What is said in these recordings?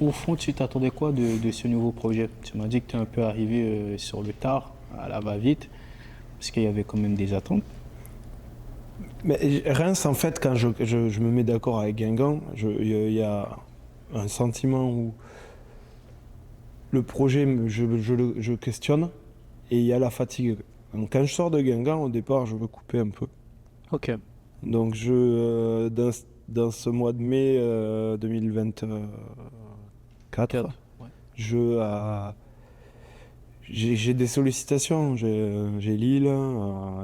Au fond, tu t'attendais quoi de ce nouveau projet? Tu m'as dit que tu es un peu arrivé sur le tard, à la va-vite, parce qu'il y avait quand même des attentes. Mais Reims, en fait, quand je me mets d'accord avec Guingamp, il y a un sentiment où le projet, je questionne et il y a la fatigue. Donc, quand je sors de Guingamp, au départ, je veux couper un peu. Ok. Donc, dans ce mois de mai 2024, Cadre. Ouais. je, euh, j'ai des sollicitations. J'ai Lille,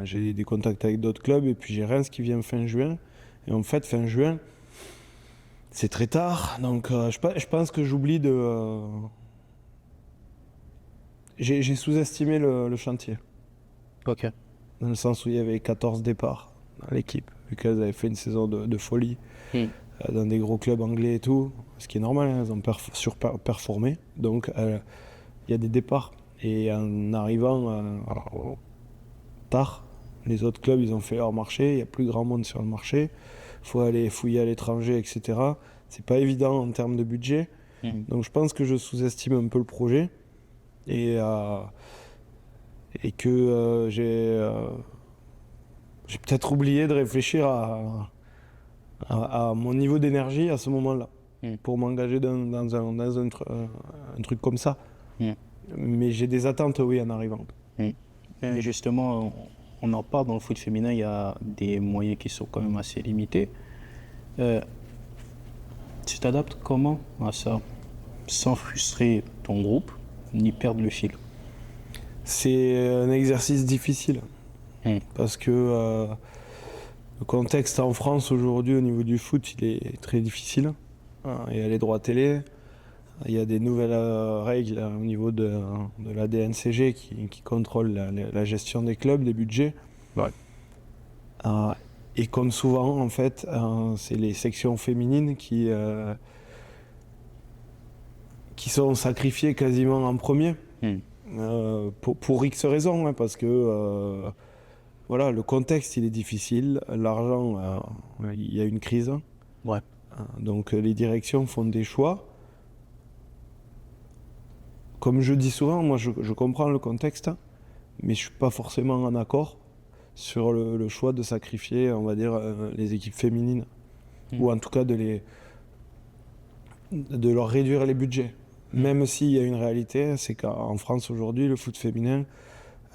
j'ai des contacts avec d'autres clubs et puis j'ai Reims qui vient fin juin. Et en fait, fin juin, c'est très tard. Donc, je pense que j'oublie de. J'ai sous-estimé le chantier. Ok. Dans le sens où il y avait 14 départs dans l'équipe, vu qu'elles avaient fait une saison de folie Hmm. dans des gros clubs anglais et tout, ce qui est normal, hein, elles ont surperformé. Donc il y a des départs. Et en arrivant tard, les autres clubs ils ont fait leur marché, il n'y a plus grand monde sur le marché, il faut aller fouiller à l'étranger, etc. C'est pas évident en termes de budget. Hmm. Donc je pense que je sous-estime un peu le projet et, euh, et que j'ai peut-être oublié de réfléchir à mon niveau d'énergie à ce moment-là, Hmm. pour m'engager un truc comme ça. Hmm. Mais j'ai des attentes, oui, en arrivant. Hmm. Justement, on en parle dans le foot féminin, il y a des moyens qui sont quand même assez limités. Tu t'adaptes comment à ça, sans frustrer ton groupe, ni perdre le fil? C'est un exercice difficile, Hmm. parce que le contexte en France aujourd'hui au niveau du foot, il est très difficile. Il y a les droits télé, il y a des nouvelles règles au niveau de la DNCG qui contrôle la gestion des clubs, des budgets. Ouais. Et comme souvent, en fait, c'est les sections féminines qui sont sacrifiées quasiment en premier. Hmm. Pour X raisons, hein, parce que voilà, le contexte il est difficile, l'argent, il y a une crise. Ouais. Donc les directions font des choix. Comme je dis souvent, moi je comprends le contexte, mais je suis pas forcément en accord sur le choix de sacrifier, on va dire, les équipes féminines. Ou en tout cas de leur réduire les budgets. Même s'il y a une réalité, c'est qu'en France aujourd'hui, le foot féminin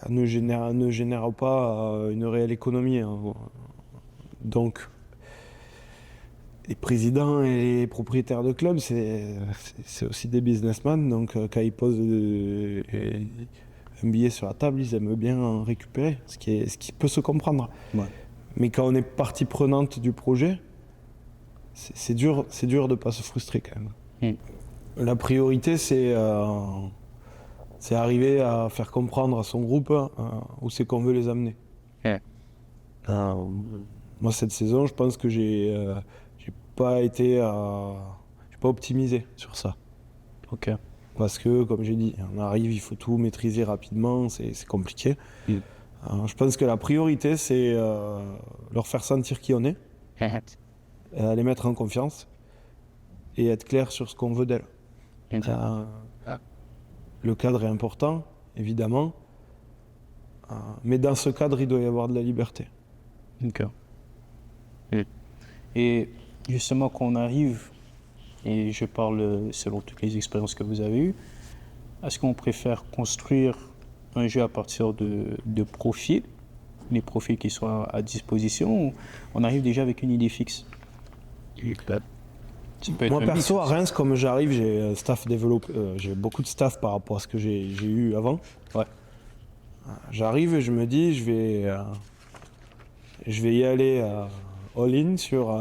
ne génère pas une réelle économie, hein. Donc, les présidents et les propriétaires de clubs, c'est aussi des businessmen. Donc, quand ils posent un billet sur la table, ils aiment bien en récupérer, ce qui peut se comprendre. Ouais. Mais quand on est partie prenante du projet, c'est dur de ne pas se frustrer quand même. La priorité, c'est arriver à faire comprendre à son groupe où c'est qu'on veut les amener. Ouais. Moi, cette saison, je pense que j'ai pas optimisé sur ça. Ok. Parce que, comme j'ai dit, on arrive, il faut tout maîtriser rapidement, c'est compliqué. Je pense que la priorité, c'est leur faire sentir qui on est, les mettre en confiance et être clair sur ce qu'on veut d'elles. Le cadre est important, évidemment, mais dans ce cadre, il doit y avoir de la liberté. Ok. Et justement, quand on arrive, et je parle selon toutes les expériences que vous avez eues, est-ce qu'on préfère construire un jeu à partir de profils, les profils qui sont à disposition, ou on arrive déjà avec une idée fixe? Moi perso à Reims, comme j'arrive, j'ai staff développé, j'ai beaucoup de staff par rapport à ce que j'ai eu avant. Ouais. J'arrive et je me dis je vais y aller all-in sur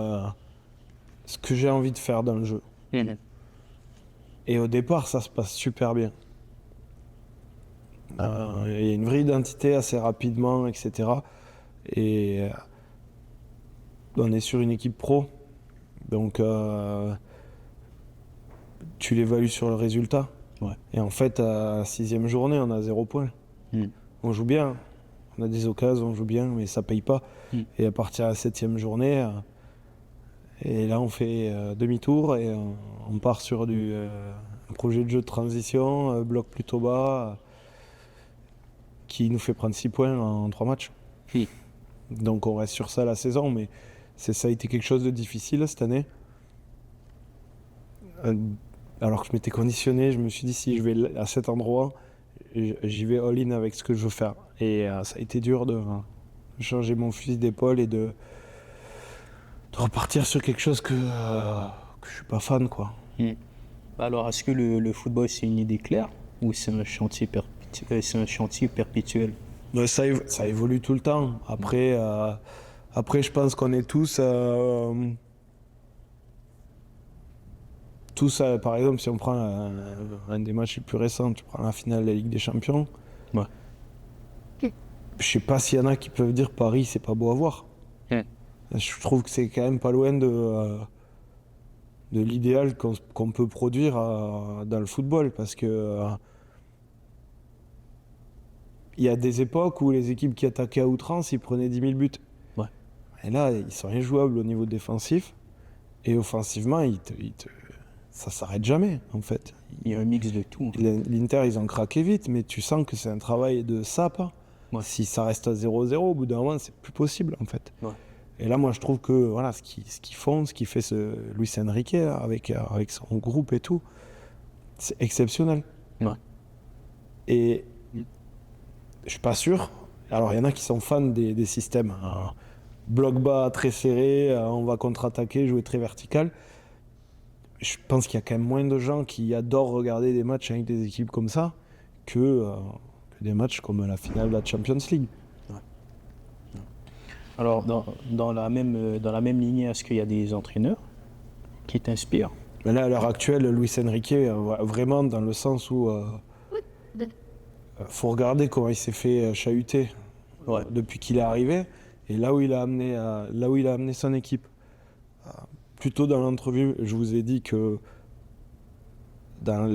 ce que j'ai envie de faire dans le jeu. Et au départ ça se passe super bien. Il y a une vraie identité assez rapidement, etc. Et on est sur une équipe pro. Donc tu l'évalues sur le résultat. Ouais. Et en fait, à la 6e journée, on a 0 point. On joue bien, on a des occasions, on joue bien, mais ça paye pas. Et à partir de la 7e journée, et là on fait demi-tour et On part sur un projet de jeu de transition, bloc plutôt bas, qui nous fait prendre 6 points en 3 matchs. Oui. Donc on reste sur ça la saison, mais ça a été quelque chose de difficile cette année. Alors que je m'étais conditionné, je me suis dit si je vais à cet endroit, j'y vais all-in avec ce que je veux faire. Et ça a été dur de changer mon fusil d'épaule et de repartir sur quelque chose que je suis pas fan, quoi. Alors, est-ce que le football, c'est une idée claire ou c'est un chantier perpétuel? Ouais, ça évolue tout le temps. Après, je pense qu'on est tous... par exemple, si on prend un des matchs les plus récents, tu prends la finale de la Ligue des Champions. Ouais. Je sais pas s'il y en a qui peuvent dire Paris, c'est pas beau à voir. Je trouve que c'est quand même pas loin de l'idéal qu'on peut produire dans le football, parce que il y a des époques où les équipes qui attaquaient à outrance, ils prenaient 10 000 buts. Ouais. Et là, ils sont injouables au niveau défensif. Et offensivement, ça s'arrête jamais, en fait. Il y a un mix de tout. L'Inter, ils ont craqué vite, mais tu sens que c'est un travail de sape. Ouais. Si ça reste à 0-0, au bout d'un moment, c'est plus possible, en fait. Ouais. Et là, moi, je trouve que voilà, ce qu'ils font, ce qui fait Luis Enrique là, avec son groupe et tout, c'est exceptionnel. Ouais. Et je suis pas sûr. Alors, il y en a qui sont fans des systèmes. Bloc bas, très serré, on va contre-attaquer, jouer très vertical. Je pense qu'il y a quand même moins de gens qui adorent regarder des matchs avec des équipes comme ça que des matchs comme la finale de la Champions League. Alors, dans la même lignée, est-ce qu'il y a des entraîneurs qui t'inspirent? Mais là, à l'heure actuelle, Luis Enrique, vraiment dans le sens où faut regarder comment il s'est fait chahuter depuis qu'il est arrivé et là où il a amené son équipe. Plus tôt dans l'entrevue, je vous ai dit que dans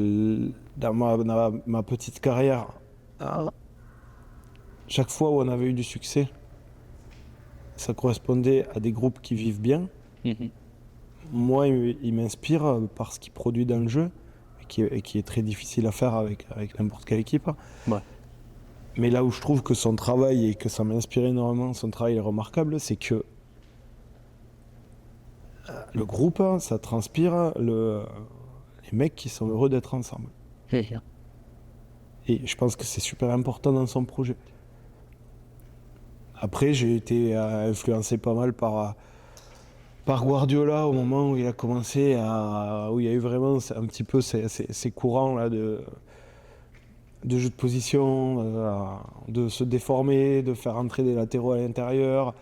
ma petite carrière, chaque fois où on avait eu du succès, ça correspondait à des groupes qui vivent bien. Moi, il m'inspire par ce qu'il produit dans le jeu, et qui est très difficile à faire avec n'importe quelle équipe. Ouais. Mais là où je trouve que son travail, et que ça m'inspire énormément, son travail est remarquable, c'est que le groupe, ça transpire les mecs qui sont heureux d'être ensemble. Et je pense que c'est super important dans son projet. Après, j'ai été influencé pas mal par Guardiola au moment où il a commencé où il y a eu vraiment un petit peu ces courants là de jeu de position, de se déformer, de faire entrer des latéraux à l'intérieur,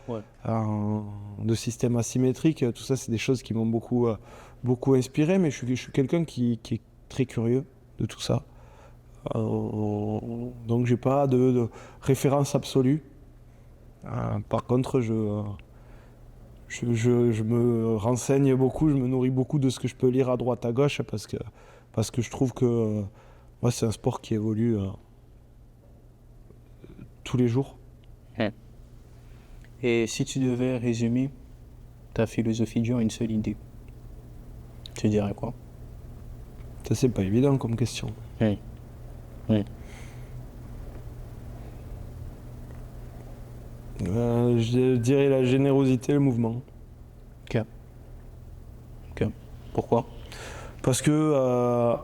de système asymétrique. Tout ça, c'est des choses qui m'ont beaucoup inspiré, mais je suis quelqu'un qui est très curieux de tout ça. Donc j'ai pas de référence absolue. Par contre, je me renseigne beaucoup, je me nourris beaucoup de ce que je peux lire à droite à gauche parce que je trouve que c'est un sport qui évolue tous les jours. Et si tu devais résumer ta philosophie de jeu en une seule idée, tu dirais quoi? Ça, c'est pas évident comme question. Oui. Je dirais la générosité et le mouvement. Ok. Pourquoi? Parce que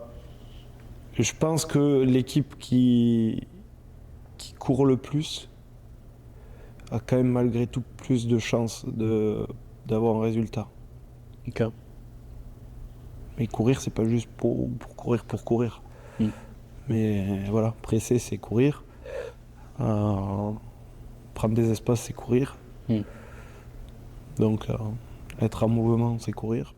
je pense que l'équipe qui court le plus a quand même malgré tout plus de chances d'avoir un résultat. Ok. Mais courir, c'est pas juste pour courir. Mais voilà, presser, c'est courir. Prendre des espaces, c'est courir. Donc, être en mouvement, c'est courir.